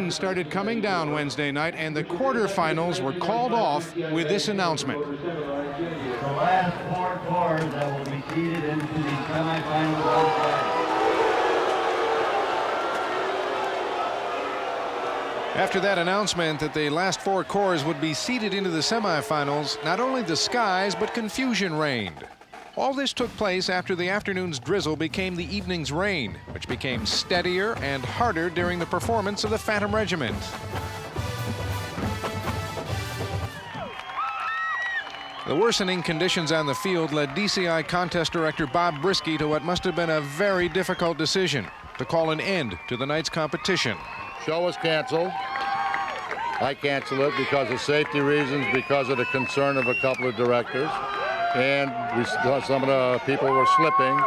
curtain started coming down Wednesday night, and the quarterfinals were called off with this announcement. The last 4 corps that will be seeded into the semifinals on Friday. After that announcement that the last 4 corps would be seeded into the semifinals, not only the skies, but confusion reigned. All this took place after the afternoon's drizzle became the evening's rain, which became steadier and harder during the performance of the Phantom Regiment. The worsening conditions on the field led DCI contest director Bob Brisky to what must have been a very difficult decision: to call an end to the night's competition. Show was canceled. I canceled it because of safety reasons, because of the concern of a couple of directors. And some of the people were slipping,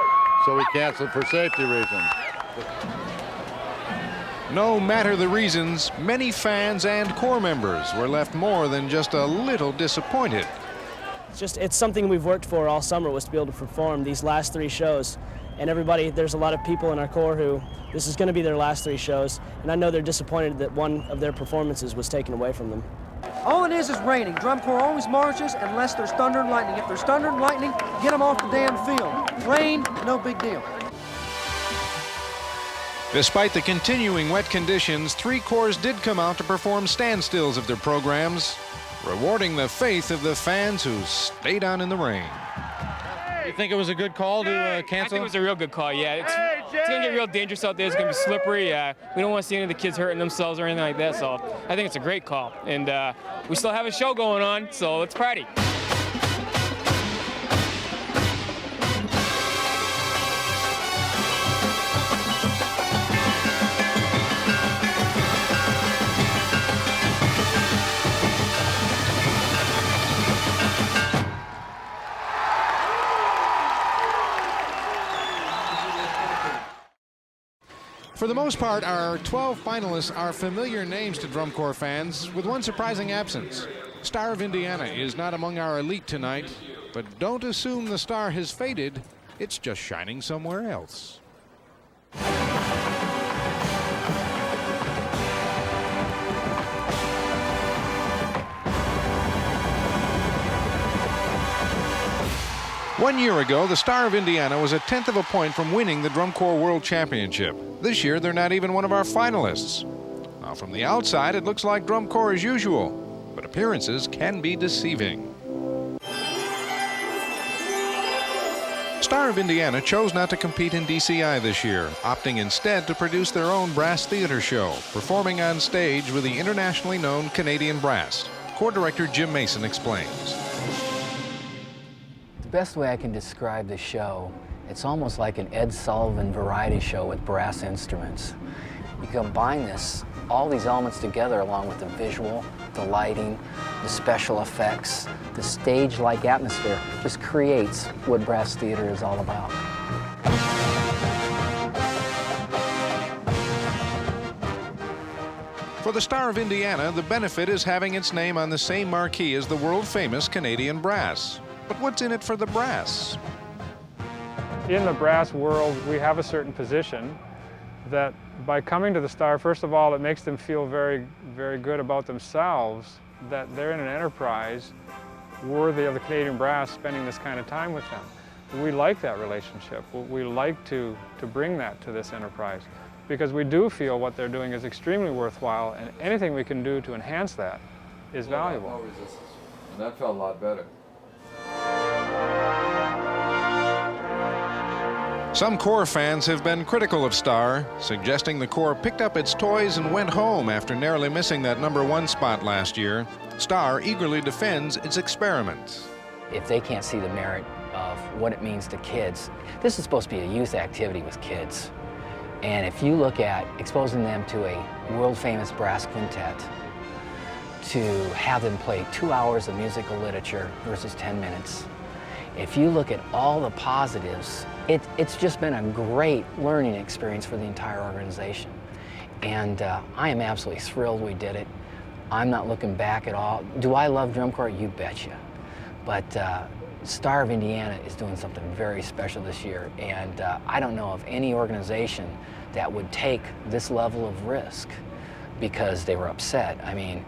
so we canceled for safety reasons. No matter the reasons, many fans and corps members were left more than just a little disappointed. It's something we've worked for all summer, was to be able to perform these last 3 shows. And everybody, there's a lot of people in our corps who this is going to be their last 3 shows, and I know they're disappointed that one of their performances was taken away from them. All it is raining. Drum corps always marches unless there's thunder and lightning. If there's thunder and lightning, get them off the damn field. Rain, no big deal. Despite the continuing wet conditions, 3 corps did come out to perform standstills of their programs, rewarding the faith of the fans who stayed on in the rain. You think it was a good call to cancel? I think it was a real good call, yeah. It's going to get real dangerous out there. It's going to be slippery. We don't want to see any of the kids hurting themselves or anything like that, so I think it's a great call. And we still have a show going on, so let's party. For the most part, our 12 finalists are familiar names to drum corps fans, with one surprising absence. Star of Indiana is not among our elite tonight, but don't assume the star has faded. It's just shining somewhere else. One year ago, the Star of Indiana was a 1/10 of a point from winning the Drum Corps World Championship. This year, they're not even one of our finalists. Now, from the outside, it looks like Drum Corps as usual, but appearances can be deceiving. Star of Indiana chose not to compete in DCI this year, opting instead to produce their own brass theater show, performing on stage with the internationally known Canadian Brass. Corps Director Jim Mason explains. The best way I can describe the show, it's almost like an Ed Sullivan variety show with brass instruments. You combine all these elements together along with the visual, the lighting, the special effects, the stage-like atmosphere, just creates what brass theater is all about. For the Star of Indiana, the benefit is having its name on the same marquee as the world-famous Canadian Brass. But what's in it for the brass? In the brass world, we have a certain position that by coming to the Star, first of all, it makes them feel very, very good about themselves, that they're in an enterprise worthy of the Canadian Brass spending this kind of time with them. We like that relationship. We like to bring that to this enterprise because we do feel what they're doing is extremely worthwhile, and anything we can do to enhance that is valuable. No resistance. And that felt a lot better. Some Corps fans have been critical of Star, suggesting the Corps picked up its toys and went home after narrowly missing that #1 spot last year. Star eagerly defends its experiment. If they can't see the merit of what it means to kids, this is supposed to be a youth activity with kids. And if you look at exposing them to a world-famous brass quintet, to have them play 2 hours of musical literature versus 10 minutes, if you look at all the positives, it's just been a great learning experience for the entire organization. And I am absolutely thrilled we did it. I'm not looking back at all. Do I love drum corps? You betcha. But Star of Indiana is doing something very special this year, and I don't know of any organization that would take this level of risk because they were upset. I mean,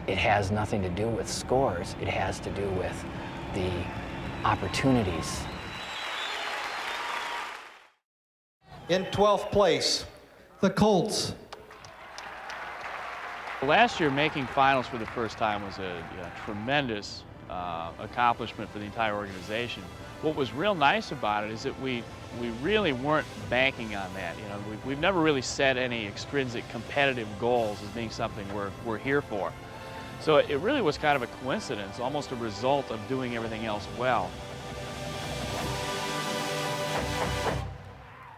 it has nothing to do with scores. It has to do with the opportunities. In 12th place, the Colts. Last year, making finals for the first time was a tremendous accomplishment for the entire organization. What was real nice about it is that we really weren't banking on that. You know, we've never really set any extrinsic competitive goals as being something we're here for. So it really was kind of a coincidence, almost a result of doing everything else well.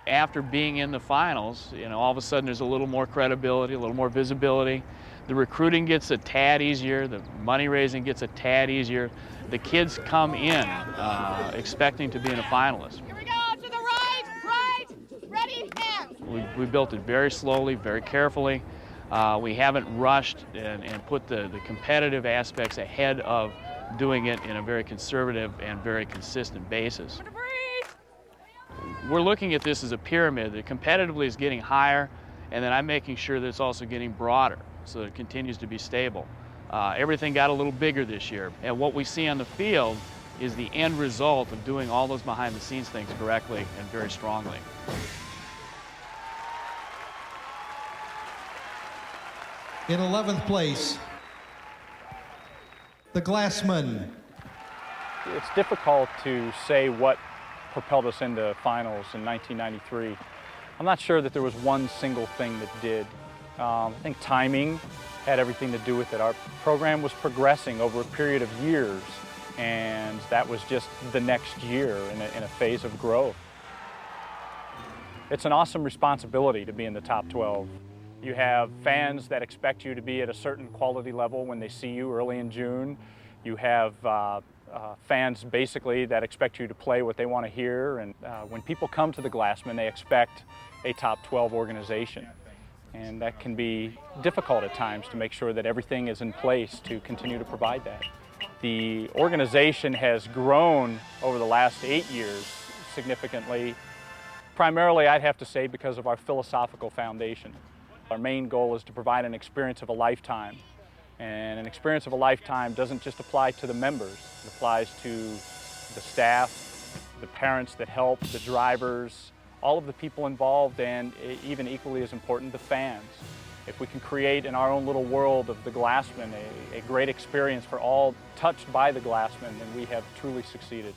After being in the finals, you know, all of a sudden there's a little more credibility, a little more visibility. The recruiting gets a tad easier, the money raising gets a tad easier. The kids come in expecting to be in a finalist. Here we go, to the right, ready, hands. We built it very slowly, very carefully. We haven't rushed and put the competitive aspects ahead of doing it in a very conservative and very consistent basis. We're looking at this as a pyramid that competitively is getting higher, and then I'm making sure that it's also getting broader so that it continues to be stable. Everything got a little bigger this year, and what we see on the field is the end result of doing all those behind-the-scenes things correctly and very strongly. In 11th place, the Glassman. It's difficult to say what propelled us into finals in 1993. I'm not sure that there was one single thing that did. I think timing had everything to do with it. Our program was progressing over a period of years, and that was just the next year in a phase of growth. It's an awesome responsibility to be in the top 12. You have fans that expect you to be at a certain quality level when they see you early in June. You have fans basically that expect you to play what they want to hear, and when people come to the Glassman, they expect a top 12 organization. And that can be difficult at times to make sure that everything is in place to continue to provide that. The organization has grown over the last 8 years significantly, primarily I'd have to say because of our philosophical foundation. Our main goal is to provide an experience of a lifetime. And an experience of a lifetime doesn't just apply to the members, it applies to the staff, the parents that help, the drivers, all of the people involved, and even equally as important, the fans. If we can create in our own little world of the Glassman a great experience for all touched by the Glassman, then we have truly succeeded.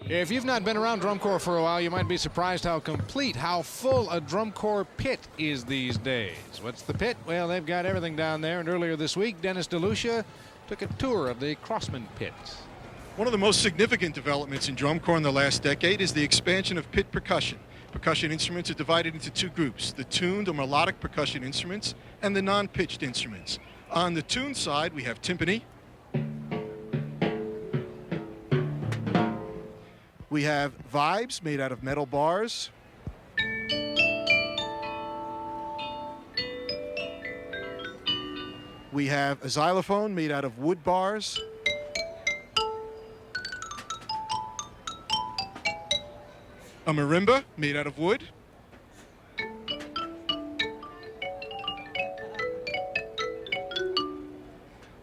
If you've not been around drum corps for a while, you might be surprised how complete, how full a drum corps pit is these days. What's the pit? Well, they've got everything down there, and earlier this week, Dennis DeLucia took a tour of the Crossman pit. One of the most significant developments in drum corps in the last decade is the expansion of pit percussion. Percussion instruments are divided into two groups, the tuned or melodic percussion instruments and the non-pitched instruments. On the tuned side, we have timpani. We have vibes made out of metal bars. We have a xylophone made out of wood bars. A marimba made out of wood.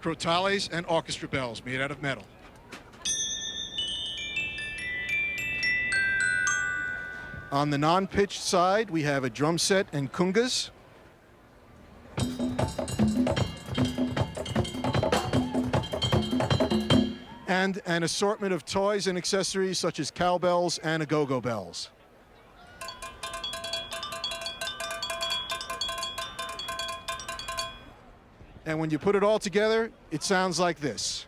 Crotales and orchestra bells made out of metal. On the non-pitched side, we have a drum set and kungas. And an assortment of toys and accessories such as cowbells and agogo bells. And when you put it all together, it sounds like this.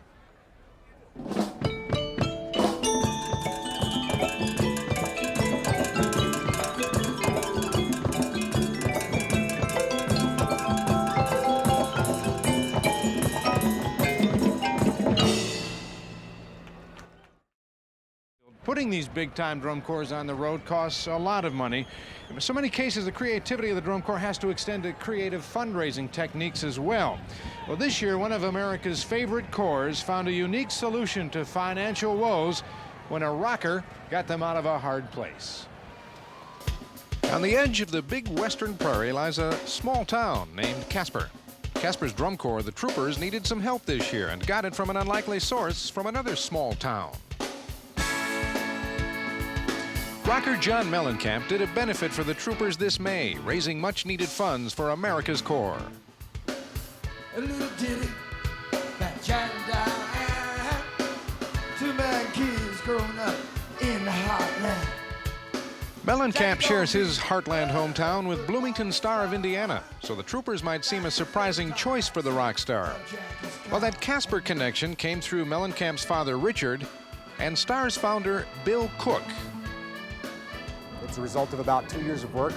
Putting these big-time drum corps on the road costs a lot of money. In so many cases, the creativity of the drum corps has to extend to creative fundraising techniques as well. Well, this year, one of America's favorite corps found a unique solution to financial woes when a rocker got them out of a hard place. On the edge of the big western prairie lies a small town named Casper. Casper's drum corps, the Troopers, needed some help this year and got it from an unlikely source from another small town. Rocker John Mellencamp did a benefit for the Troopers this May, raising much-needed funds for America's Corps. A little ditty about Jack and Diane, two bad kids growing up in the heartland. Mellencamp shares his heartland hometown with Bloomington Star of Indiana, so the Troopers might seem a surprising choice for the rock star. Well, that Casper connection came through Mellencamp's father, Richard, and Star's founder, Bill Cook. It's a result of about 2 years of work.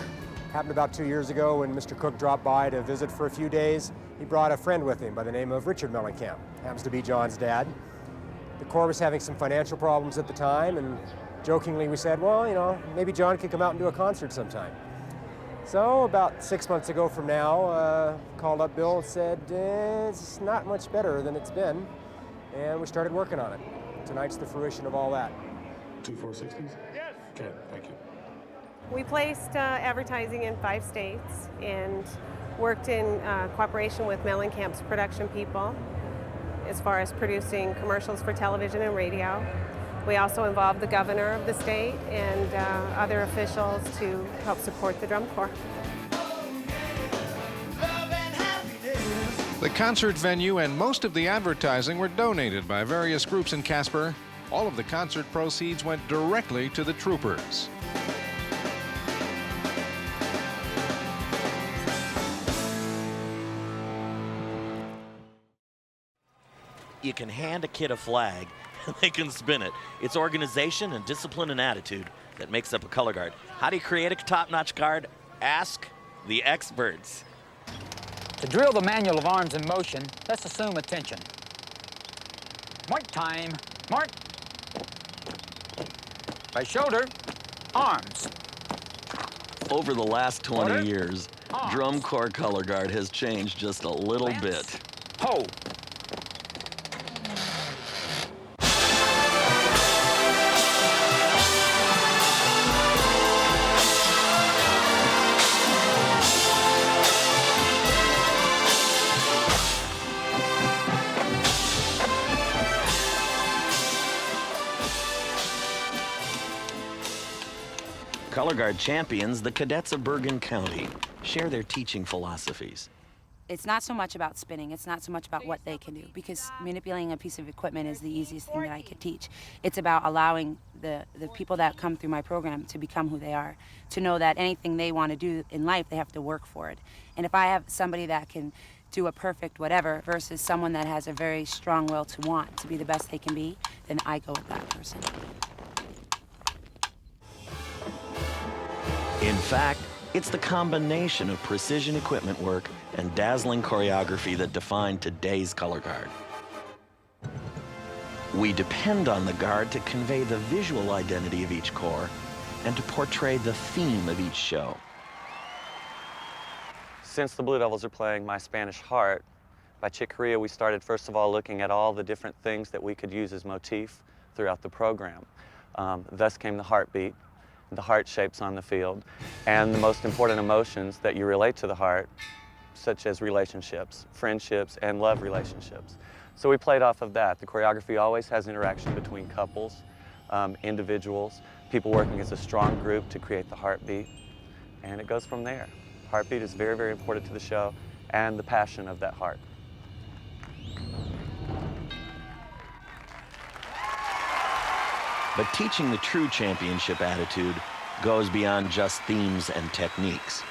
Happened about 2 years ago when Mr. Cook dropped by to visit for a few days. He brought a friend with him by the name of Richard Mellencamp. Happens to be John's dad. The Corps was having some financial problems at the time, and jokingly we said, well, you know, maybe John could come out and do a concert sometime. So about 6 months ago from now, called up Bill and said, it's not much better than it's been, and we started working on it. Tonight's the fruition of all that. 2460s? Yes. Okay, thank you. We placed advertising in 5 states and worked in cooperation with Mellencamp's production people as far as producing commercials for television and radio. We also involved the governor of the state and other officials to help support the drum corps. The concert venue and most of the advertising were donated by various groups in Casper. All of the concert proceeds went directly to the Troopers. You can hand a kid a flag, and they can spin it. It's organization and discipline and attitude that makes up a color guard. How do you create a top-notch guard? Ask the experts. To drill the manual of arms in motion, let's assume attention. Mark time. Mark. By shoulder, arms. Over the last 20 years, drum corps color guard has changed just a little bit. Ho. Color guard champions, the cadets of Bergen County, share their teaching philosophies. It's not so much about spinning, it's not so much about what they can do, because manipulating a piece of equipment is the easiest thing that I could teach. It's about allowing the people that come through my program to become who they are, to know that anything they want to do in life, they have to work for it. And if I have somebody that can do a perfect whatever versus someone that has a very strong will to want to be the best they can be, then I go with that person. In fact, it's the combination of precision equipment work and dazzling choreography that define today's color guard. We depend on the guard to convey the visual identity of each corps and to portray the theme of each show. Since the Blue Devils are playing My Spanish Heart by Chick Corea, we started first of all looking at all the different things that we could use as motif throughout the program. Thus came the heartbeat, the heart shapes on the field, and the most important emotions that you relate to the heart, such as relationships, friendships, and love relationships. So we played off of that. The choreography always has interaction between couples, individuals, people working as a strong group to create the heartbeat, and it goes from there. Heartbeat is very, very important to the show and the passion of that heart. But teaching the true championship attitude goes beyond just themes and techniques.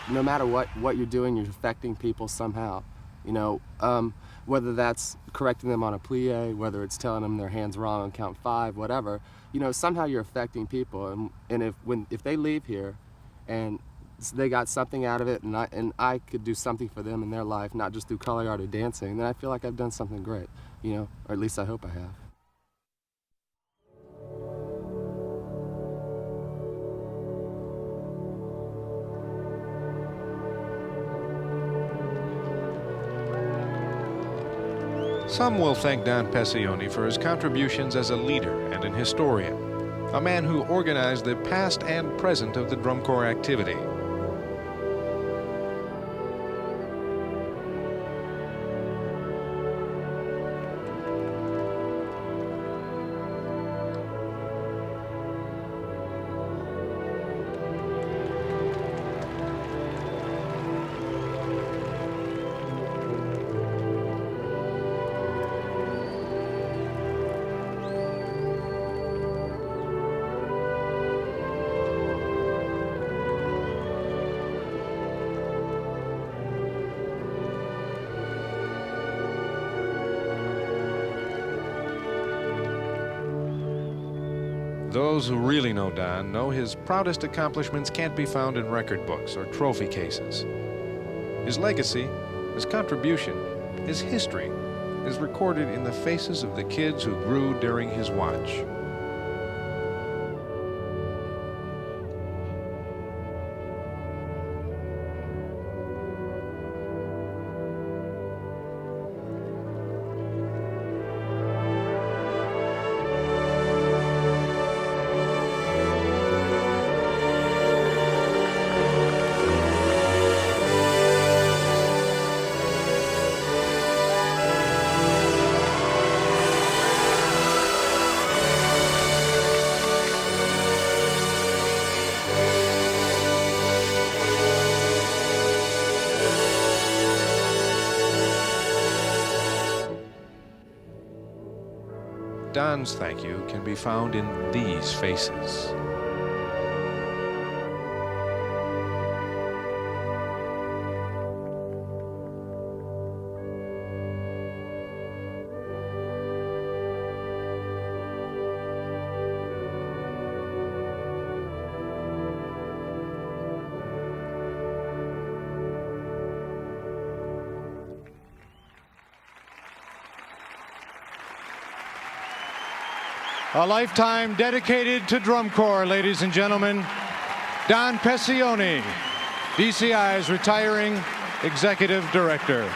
No matter what you're doing, you're affecting people somehow. You know, whether that's correcting them on a plie, whether it's telling them their hand's wrong on count 5, whatever. You know, somehow you're affecting people, and if they leave here, and they got something out of it, and I could do something for them in their life, not just through color guard or dancing, then I feel like I've done something great. You know, or at least I hope I have. Some will thank Don Pessioni for his contributions as a leader and an historian. a man who organized the past and present of the drum corps activity. Those who really know Don know his proudest accomplishments can't be found in record books or trophy cases. His legacy, his contribution, his history is recorded in the faces of the kids who grew during his watch. Don's thank you can be found in these faces. A lifetime dedicated to drum corps, ladies and gentlemen. Don Pessione, DCI's retiring executive director.